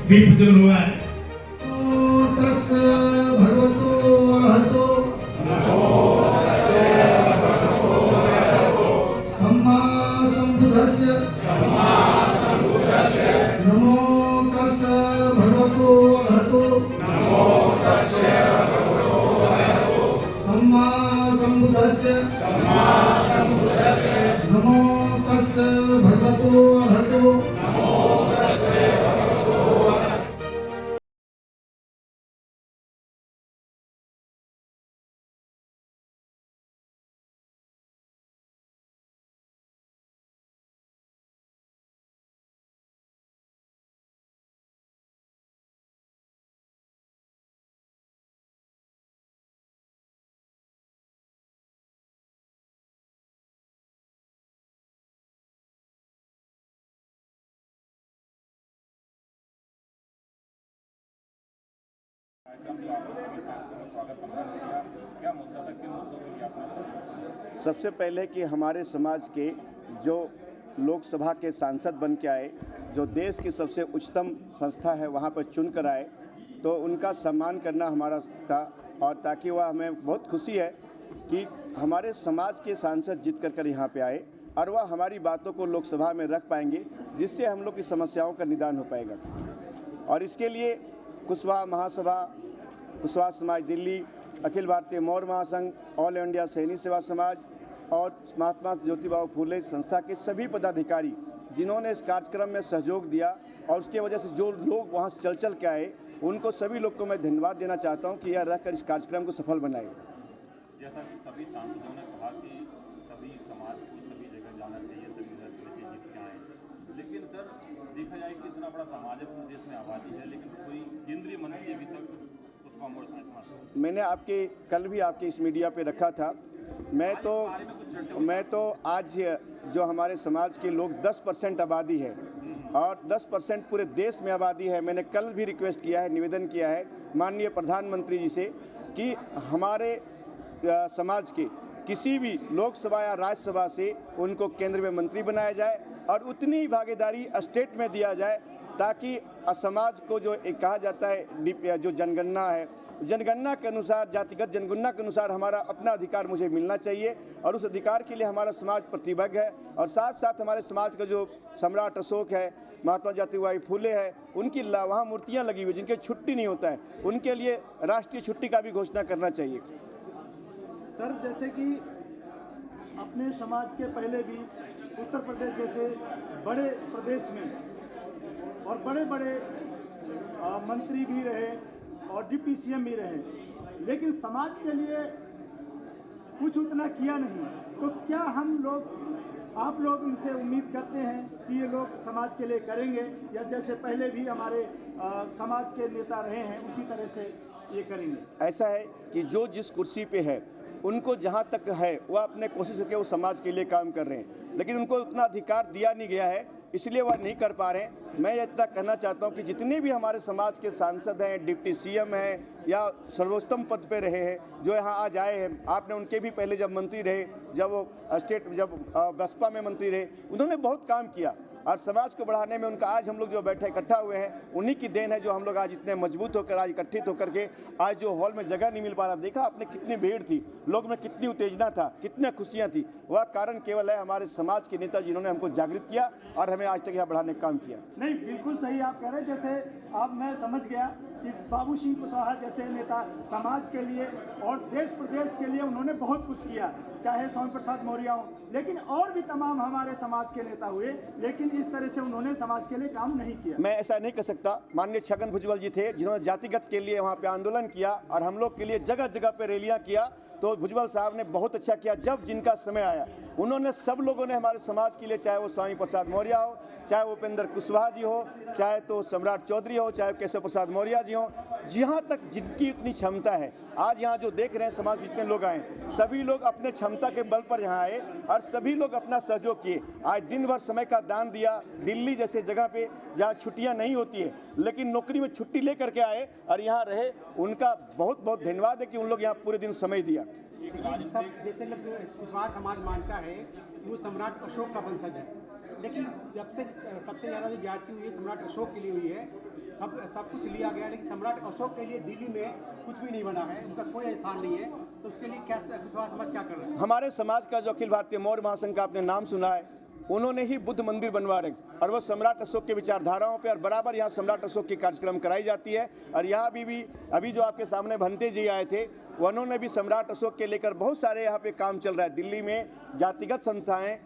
दीप प्रज्वलन हुआ है। तस्य भगवतो अरहतो सम्मा सम्बुद्धस्य नमो तस्य भगवतो अरहतो सम्मा सम्बुद्धस्य नमो तस्य भगवतो अरहतो। सबसे पहले कि हमारे समाज के जो लोकसभा के सांसद बन के आए, जो देश की सबसे उच्चतम संस्था है वहाँ पर चुन कर आए, तो उनका सम्मान करना हमारा था। और ताकि वह हमें बहुत खुशी है कि हमारे समाज के सांसद जीत कर यहाँ पे आए और वह हमारी बातों को लोकसभा में रख पाएंगे, जिससे हम लोग की समस्याओं का निदान हो पाएगा। और इसके लिए कुशवाहा महासभा, कुशवाहा समाज दिल्ली, अखिल भारतीय मौर्य महासंघ, ऑल इंडिया सैनिक सेवा समाज और महात्मा ज्योतिबा फूले संस्था के सभी पदाधिकारी जिन्होंने इस कार्यक्रम में सहयोग दिया और उसके वजह से जो लोग वहां से चल के आए, उनको सभी लोग को मैं धन्यवाद देना चाहता हूं कि यह रहकर इस कार्यक्रम को सफल बनाए। जैसा कि सभी सांसदों ने कहा कि सभी समाज को सभी जगह जाना चाहिए, सभी उधर से जीत के आए, लेकिन सर देखा जाए कि इतना बड़ा समाज है, पूरे देश में आबादी है, लेकिन कोई केंद्रीय मंत्री अभी तक उसका मोड़ साथ। मैंने आपके कल भी आपके इस मीडिया पे रखा था। मैं तो आज जो हमारे समाज के लोग 10% आबादी है और 10% पूरे देश में आबादी है, मैंने कल भी रिक्वेस्ट किया है, निवेदन किया है माननीय प्रधानमंत्री जी से कि हमारे समाज के किसी भी लोकसभा या राज्यसभा से उनको केंद्र में मंत्री बनाया जाए और उतनी ही भागीदारी स्टेट में दिया जाए, ताकि समाज को जो एक कहा जाता है जो जनगणना है, जनगणना के अनुसार, जातिगत जनगणना के अनुसार हमारा अपना अधिकार मुझे मिलना चाहिए और उस अधिकार के लिए हमारा समाज प्रतिबद्ध है। और साथ साथ हमारे समाज का जो सम्राट अशोक है, महात्मा ज्योतिबा फूले है, उनकी वहाँ मूर्तियाँ लगी हुई जिनके छुट्टी नहीं होता है, उनके लिए राष्ट्रीय छुट्टी का भी घोषणा करना चाहिए। सर, जैसे कि अपने समाज के पहले भी उत्तर प्रदेश जैसे बड़े प्रदेश में और बड़े बड़े मंत्री भी रहे और डिप्टी सीएम भी रहे, लेकिन समाज के लिए कुछ उतना किया नहीं। तो क्या आप लोग इनसे उम्मीद करते हैं कि ये लोग समाज के लिए करेंगे, या जैसे पहले भी हमारे समाज के नेता रहे हैं उसी तरह से ये करेंगे? ऐसा है कि जो जिस कुर्सी पे है उनको जहाँ तक है वह अपने कोशिश करके वो समाज के लिए काम कर रहे हैं, लेकिन उनको उतना अधिकार दिया नहीं गया है, इसलिए वह नहीं कर पा रहे हैं। मैं इतना कहना चाहता हूं कि जितने भी हमारे समाज के सांसद हैं, डिप्टी सीएम हैं या सर्वोत्तम पद पे रहे हैं, जो यहाँ आज आए हैं, आपने उनके भी पहले जब मंत्री रहे, जब वो जब बसपा में मंत्री रहे, उन्होंने बहुत काम किया और समाज को बढ़ाने में उनका आज हम लोग जो बैठे इकट्ठा हुए हैं, उन्हीं की देन है जो हम लोग आज इतने मजबूत होकर आज इकट्ठित होकर के आज जो हॉल में जगह नहीं मिल पा रहा, देखा आपने कितनी भीड़ थी, लोग में कितनी उत्तेजना था, कितनी खुशियां थी। वह कारण केवल है हमारे समाज के नेता जिन्होंने हमको जागृत किया और हमें आज तक यहाँ बढ़ाने का काम किया। नहीं, बिल्कुल सही आप कह रहे हैं। जैसे अब मैं समझ गया कि बाबू सिंह कुशवाहा जैसे नेता समाज के लिए और देश प्रदेश के लिए उन्होंने बहुत कुछ किया, चाहे स्वामी प्रसाद मौर्य हो, लेकिन और भी तमाम हमारे समाज के नेता हुए, लेकिन इस तरह से उन्होंने समाज के लिए काम नहीं किया। मैं ऐसा नहीं कह सकता। माननीय छगन भुजबल जी थे जिन्होंने जातिगत के लिए वहाँ पे आंदोलन किया और हम लोग के लिए जगह जगह पे रैलियाँ किया, तो भुजबल साहब ने बहुत अच्छा किया। जब जिनका समय आया उन्होंने सब लोगों ने हमारे समाज के लिए, चाहे वो स्वामी प्रसाद मौर्य हो, चाहे वो उपेंद्र कुशवाहा जी हो, चाहे तो सम्राट चौधरी हो, चाहे केशव प्रसाद मौर्य जी हो, जहाँ तक जिनकी इतनी क्षमता है, आज यहाँ जो देख रहे हैं समाज जितने लोग आए, सभी लोग अपने क्षमता के बल पर यहाँ आए और सभी लोग अपना सहयोग किए। आज दिन भर समय का दान दिया। दिल्ली जैसे जगह पे जहाँ छुट्टियाँ नहीं होती है, लेकिन नौकरी में छुट्टी लेकर के आए और यहाँ रहे, उनका बहुत बहुत धन्यवाद है कि उन लोग यहाँ पूरे दिन समय दिया। लेकिन सब जैसे लोग कुशवाहा समाज मानता है कि वो सम्राट अशोक का वंशज है, लेकिन जब से सबसे ज़्यादा जो ज्यादती हुई है सम्राट अशोक के लिए हुई है। सब कुछ लिया गया, लेकिन सम्राट अशोक के लिए दिल्ली में कुछ भी नहीं बना है, उनका कोई स्थान नहीं है। तो उसके लिए क्या कुशवाहा समाज क्या कर रहा है? हमारे समाज का जो अखिल भारतीय मौर्य महासंघ का आपने नाम सुना है, उन्होंने ही बुद्ध मंदिर बनवा रहे और वो सम्राट अशोक के विचारधाराओं पे और बराबर यहाँ सम्राट अशोक की कार्यक्रम कराई जाती है। और यहाँ भी अभी जो आपके सामने भंते जी आए थे, उन्होंने भी सम्राट अशोक के लेकर बहुत सारे यहाँ पे काम चल रहा है। दिल्ली में जातिगत संस्थाएं,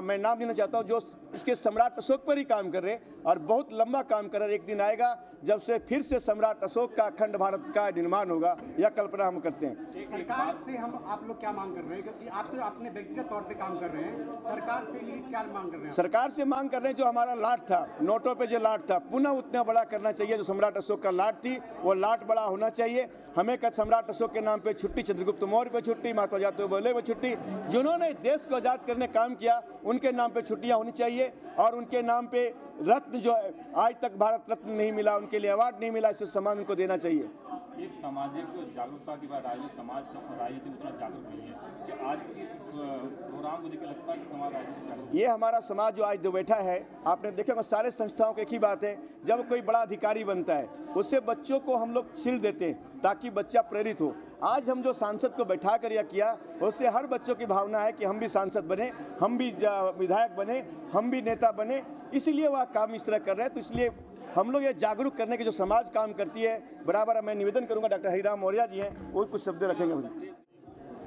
मैं नाम लेना चाहता हूँ, जो इसके सम्राट अशोक पर ही काम कर रहे हैं और बहुत लंबा काम कर रहे हैं। एक दिन आएगा जब से फिर से सम्राट अशोक का अखंड भारत का निर्माण होगा, यह कल्पना हम करते हैं। सरकार से आप लोग क्या मांग कर रहे हैं, क्योंकि आप तो अपने व्यक्तिगत तौर पे काम कर रहे हैं, सरकार से ये क्या मांग कर रहे हैं? सरकार से मांग कर रहे हैं, जो हमारा लाट था, नोटों पे जो लाट था, पुनः उतना बड़ा करना चाहिए। जो सम्राट अशोक का लाट थी, वो लाट बड़ा होना चाहिए। हमें सम्राट अशोक के नाम पे छुट्टी, चंद्रगुप्त मौर्य पे छुट्टी, महात्मा ज्योतिबा फुले पे छुट्टी, जिन्होंने देश को आज़ाद करने काम किया, उनके नाम पे छुट्टियां होनी चाहिए। और उनके नाम पे रत्न जो है, आज तक भारत रत्न नहीं मिला, उनके लिए अवार्ड नहीं मिला, इससे सम्मान उनको देना चाहिए। एक सामाजिक जागरूकता की बात आई है, समाज राजनीति उतना जागरूक नहीं है कि आज की इस प्रोग्राम को देखकर लगता है कि समाज राजनीति जागरूक। ये हमारा समाज जो आज जो बैठा है, आपने देखा होगा सारे संस्थाओं की एक ही बात है, जब कोई बड़ा अधिकारी बनता है उससे बच्चों को हम लोग शील्ड देते हैं ताकि बच्चा प्रेरित हो। आज हम जो सांसद को बैठा कर यह किया, उससे हर बच्चों की भावना है कि हम भी सांसद बने, हम भी विधायक बने, हम भी नेता बने, इसीलिए वह काम इस तरह कर रहे हैं। तो इसलिए हम लोग ये जागरूक करने की जो समाज काम करती है, बराबर मैं निवेदन करूंगा, डॉक्टर हरिराम मौर्य जी हैं, वो कुछ शब्द रखेंगे मुझे।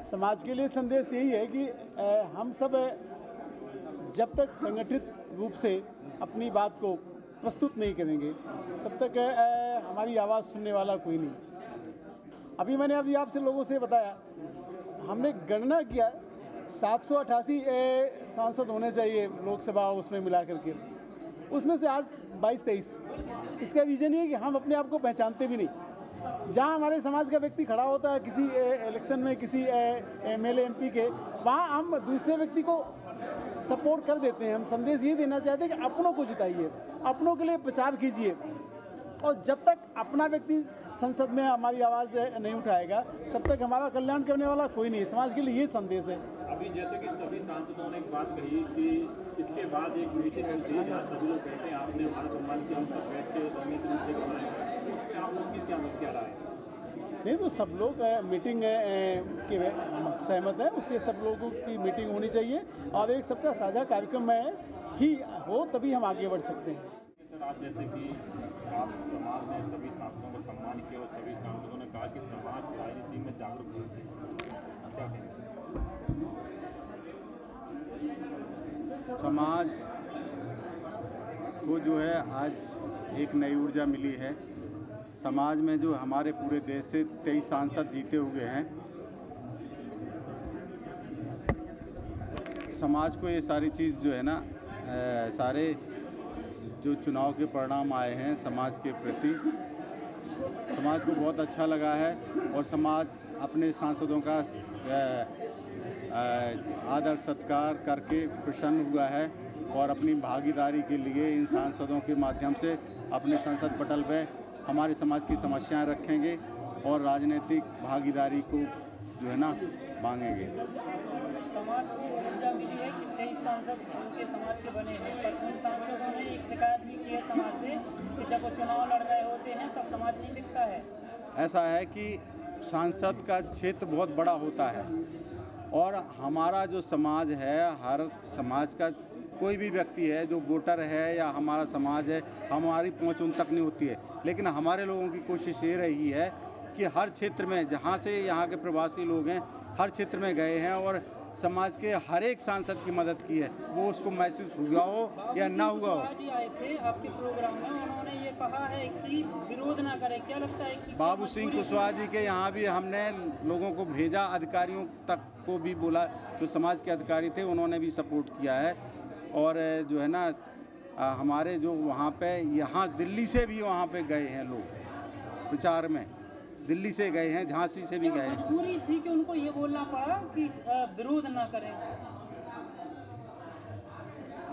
समाज के लिए संदेश यही है कि हम सब जब तक संगठित रूप से अपनी बात को प्रस्तुत नहीं करेंगे, तब तक हमारी आवाज़ सुनने वाला कोई नहीं। मैंने अभी आपसे लोगों से बताया, हमने गणना किया 788 सांसद होने चाहिए लोकसभा उसमें मिला करके, उसमें से आज 22-23। इसका रीज़न ये है कि हम अपने आप को पहचानते भी नहीं। जहाँ हमारे समाज का व्यक्ति खड़ा होता है किसी इलेक्शन में, किसी MLA MP के, वहाँ हम दूसरे व्यक्ति को सपोर्ट कर देते हैं। हम संदेश ये देना चाहते हैं कि अपनों को जिताइए, अपनों के लिए प्रचार कीजिए, और जब तक अपना व्यक्ति संसद में हमारी आवाज़ नहीं उठाएगा, तब तक हमारा कल्याण करने वाला कोई नहीं है। समाज के लिए ये संदेश है। अभी जैसे कि सभी सांसदों ने एक बात कही कि इसके बाद एक मीटिंग होती है जहाँ सभी लोग कहते हैं आपने हमारा सम्मान किया, हम सब बैठ के रणनीति रूप से बनाएंगे, आप लोग की क्या राय है? नहीं तो सब लोग मीटिंग के सहमत हैं, उसके सब लोगों की मीटिंग होनी चाहिए और एक सबका साझा कार्यक्रम ही हो, तभी हम आगे बढ़ सकते हैं। सर, आज जैसे कि आप समाज में सभी सांसदों को सम्मान किया और सभी सांसदों ने कहा कि समाज राजनीति में जागरूक हो, क्या कहेंगे? समाज को जो है आज एक नई ऊर्जा मिली है। समाज में जो हमारे पूरे देश से 23 सांसद जीते हुए हैं, समाज को ये सारी चीज़ जो है ना, सारे जो चुनाव के परिणाम आए हैं समाज के प्रति, समाज को बहुत अच्छा लगा है और समाज अपने सांसदों का आदर सत्कार करके प्रसन्न हुआ है और अपनी भागीदारी के लिए इन सांसदों के माध्यम से अपने संसद पटल पे हमारे समाज की समस्याएं रखेंगे और राजनीतिक भागीदारी को जो है ना मांगेंगे। समाज को ऊर्जा मिली है कि 23 सांसद उनके समाज के बने हैं, पर उन सांसदों ने एक शिकायत भी की है समाज से कि जब वो चुनाव लड़ रहे होते हैं तब समाज नहीं दिखता है। ऐसा है कि सांसद का क्षेत्र बहुत बड़ा होता है और हमारा जो समाज है, हर समाज का कोई भी व्यक्ति है जो वोटर है या हमारा समाज है, हमारी पहुंच उन तक नहीं होती है। लेकिन हमारे लोगों की कोशिश ये रही है कि हर क्षेत्र में, जहां से यहाँ के प्रवासी लोग हैं, हर क्षेत्र में गए हैं और समाज के हर एक सांसद की मदद की है, वो उसको महसूस हुआ हो या ना हुआ हो। जी आए थे आपके प्रोग्राम में, उन्होंने ये कहा है कि विरोध ना करें, क्या लगता है कि बाबू सिंह कुशवाहा जी के यहाँ भी हमने लोगों को भेजा, अधिकारियों तक को भी बोला, जो समाज के अधिकारी थे उन्होंने भी सपोर्ट किया है। और जो है ना हमारे जो वहाँ पे, यहाँ दिल्ली से भी वहाँ पे गए हैं लोग प्रचार में, दिल्ली से गए हैं, झांसी से भी गए हैं। मजबूरी थी कि उनको ये बोलना पड़ा कि विरोध ना करें।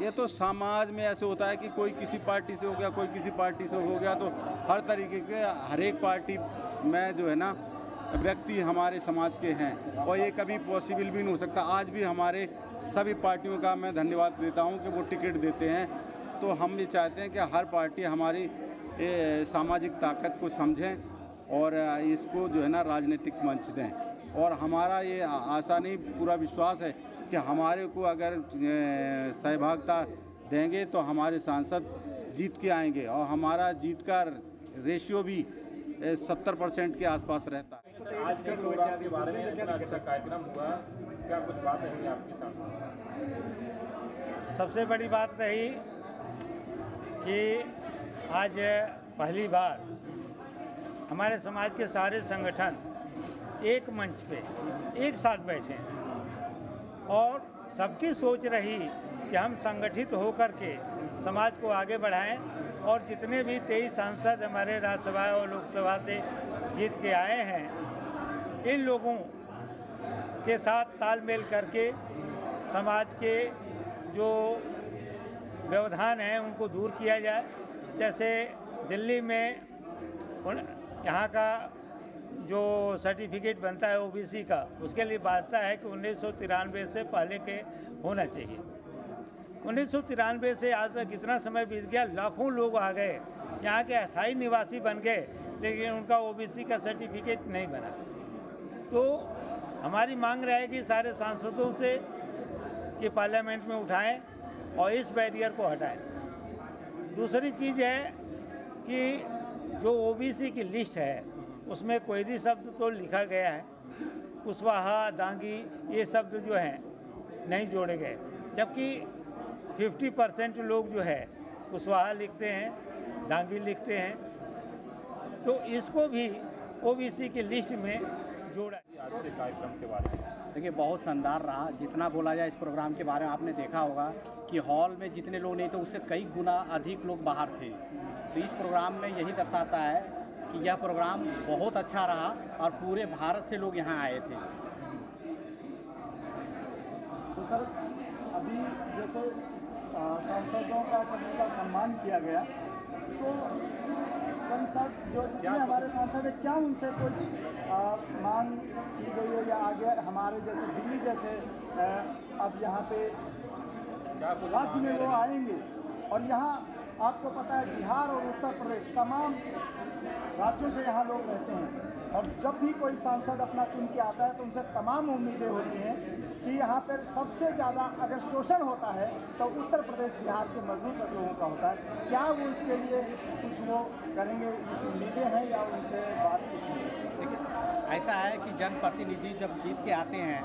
ये तो समाज में ऐसे होता है कि कोई किसी पार्टी से हो गया, कोई किसी पार्टी से हो गया, तो हर तरीके के हर एक पार्टी में जो है ना व्यक्ति हमारे समाज के हैं और ये कभी पॉसिबल भी नहीं हो सकता। आज भी हमारे सभी पार्टियों का मैं धन्यवाद देता हूँ कि वो टिकट देते हैं। तो हम भी चाहते हैं कि हर पार्टी हमारी सामाजिक ताकत को समझें और इसको जो है ना राजनीतिक मंच दें। और हमारा ये आशा नहीं, पूरा विश्वास है कि हमारे को अगर सहभागिता देंगे तो हमारे सांसद जीत के आएंगे और हमारा जीत का रेशियो भी 70% के आसपास रहता है। आज के प्रोग्राम के बारे में इतना अच्छा कार्यक्रम हुआ, क्या कुछ बात रही आपके साथ? सबसे बड़ी बात रही कि आज पहली बार हमारे समाज के सारे संगठन एक मंच पे एक साथ बैठे हैं और सबकी सोच रही कि हम संगठित होकर के समाज को आगे बढ़ाएं और जितने भी 23 सांसद हमारे राज्यसभा और लोकसभा से जीत के आए हैं, इन लोगों के साथ तालमेल करके समाज के जो व्यवधान हैं उनको दूर किया जाए। जैसे दिल्ली में यहाँ का जो सर्टिफिकेट बनता है ओबीसी का, उसके लिए बात है कि 1993 से पहले के होना चाहिए। 1993 से आज तक कितना समय बीत गया, लाखों लोग आ गए, यहाँ के अस्थायी निवासी बन गए, लेकिन उनका ओबीसी का सर्टिफिकेट नहीं बना। तो हमारी मांग रहेगी सारे सांसदों से कि पार्लियामेंट में उठाएं और इस बैरियर को हटाएं। दूसरी चीज़ है कि जो ओबीसी की लिस्ट है उसमें कोयरी शब्द तो लिखा गया है, कुशवाहा, दांगी ये शब्द जो हैं नहीं जोड़े गए, जबकि 50% लोग जो है कुशवाहा लिखते हैं, दांगी लिखते हैं। तो इसको भी ओबीसी की लिस्ट में जोड़ा। आज के कार्यक्रम के बारे में देखिए, बहुत शानदार रहा। जितना बोला जाए इस प्रोग्राम के बारे में, आपने देखा होगा कि हॉल में जितने लोग नहीं थे उससे कई गुना अधिक लोग बाहर थे। तो इस प्रोग्राम में यही दर्शाता है कि यह प्रोग्राम बहुत अच्छा रहा और पूरे भारत से लोग यहाँ आए थे। तो सर, अभी जैसे सांसदों का सभी का सम्मान किया गया, तो संसद जो जितने हमारे सांसद हैं, क्या उनसे कुछ मांग की गई है या आगे हमारे जैसे दिल्ली जैसे अब यहाँ पे राज्य में वो आएंगे और यहाँ आपको पता है बिहार और उत्तर प्रदेश तमाम राज्यों से यहाँ लोग रहते हैं और जब भी कोई सांसद अपना चुन के आता है तो उनसे तमाम उम्मीदें होती हैं कि यहाँ पर सबसे ज़्यादा अगर शोषण होता है तो उत्तर प्रदेश बिहार के मजदूर लोगों का होता है। क्या वो इसके लिए कुछ वो करेंगे, इस उम्मीदें हैं या उनसे बात कुछ नहीं? देखिए, ऐसा है कि जनप्रतिनिधि जब जीत के आते हैं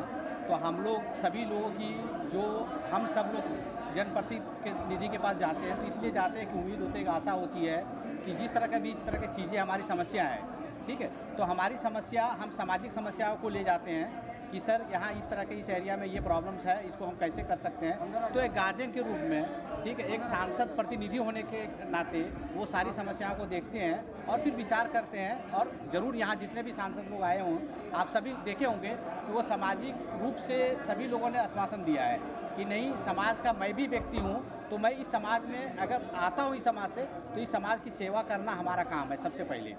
तो हम लोग सभी लोगों की जो हम सब लोग जनप्रतिनिधि के पास जाते हैं तो इसलिए जाते हैं कि उम्मीद होती है, एक आशा होती है कि जिस तरह का भी इस तरह की चीज़ें हमारी समस्या है, ठीक है, तो हमारी समस्या हम सामाजिक समस्याओं को ले जाते हैं कि सर यहाँ इस तरह के इस एरिया में ये प्रॉब्लम्स है, इसको हम कैसे कर सकते हैं। तो एक गार्जियन के रूप में, ठीक है, एक सांसद प्रतिनिधि होने के नाते वो सारी समस्याओं को देखते हैं और फिर विचार करते हैं। और ज़रूर यहाँ जितने भी सांसद लोग आए हों, आप सभी देखे होंगे कि वो सामाजिक रूप से सभी लोगों ने आश्वासन दिया है कि नहीं, समाज का मैं भी व्यक्ति हूँ, तो मैं इस समाज में अगर आता हूँ इस समाज से, तो इस समाज की सेवा करना हमारा काम है सबसे पहले।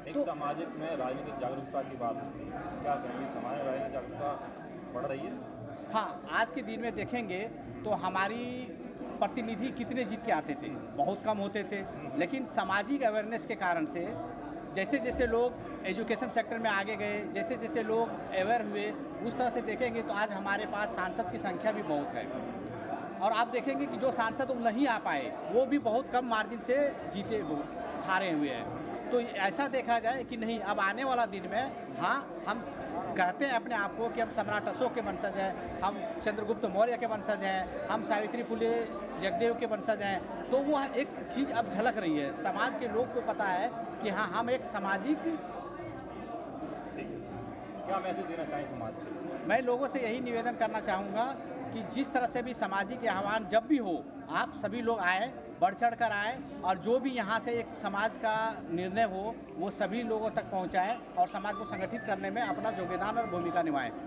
एक सामाजिक में राजनीतिक जागरूकता की बात है, क्या कहेंगे, समाज में राजनीतिक जागरूकता बढ़ रही है? हाँ, आज के दिन में देखेंगे तो हमारी प्रतिनिधि कितने जीत के आते थे, बहुत कम होते थे, लेकिन सामाजिक अवेयरनेस के कारण से जैसे जैसे लोग एजुकेशन सेक्टर में आगे गए, जैसे जैसे लोग अवेयर हुए, उस तरह से देखेंगे तो आज हमारे पास सांसद की संख्या भी बहुत है। और आप देखेंगे कि जो सांसद नहीं आ पाए वो भी बहुत कम मार्जिन से जीते हारे हुए हैं। तो ऐसा देखा जाए कि नहीं, अब आने वाला दिन में हाँ, हम कहते हैं अपने आप को कि हम सम्राट अशोक के वंशज हैं, हम चंद्रगुप्त मौर्य के वंशज हैं, हम सावित्री फुले जगदेव के वंशज हैं, तो वो एक चीज़ अब झलक रही है। समाज के लोग को पता है कि हाँ, हम एक सामाजिक। क्या मैसेज देना चाहिए समाज को? मैं लोगों से यही निवेदन करना चाहूँगा कि जिस तरह से भी सामाजिक आह्वान जब भी हो, आप सभी लोग आएँ, बढ़ चढ़ कर आएँ और जो भी यहाँ से एक समाज का निर्णय हो वो सभी लोगों तक पहुँचाएँ और समाज को संगठित करने में अपना योगदान और भूमिका निभाएँ।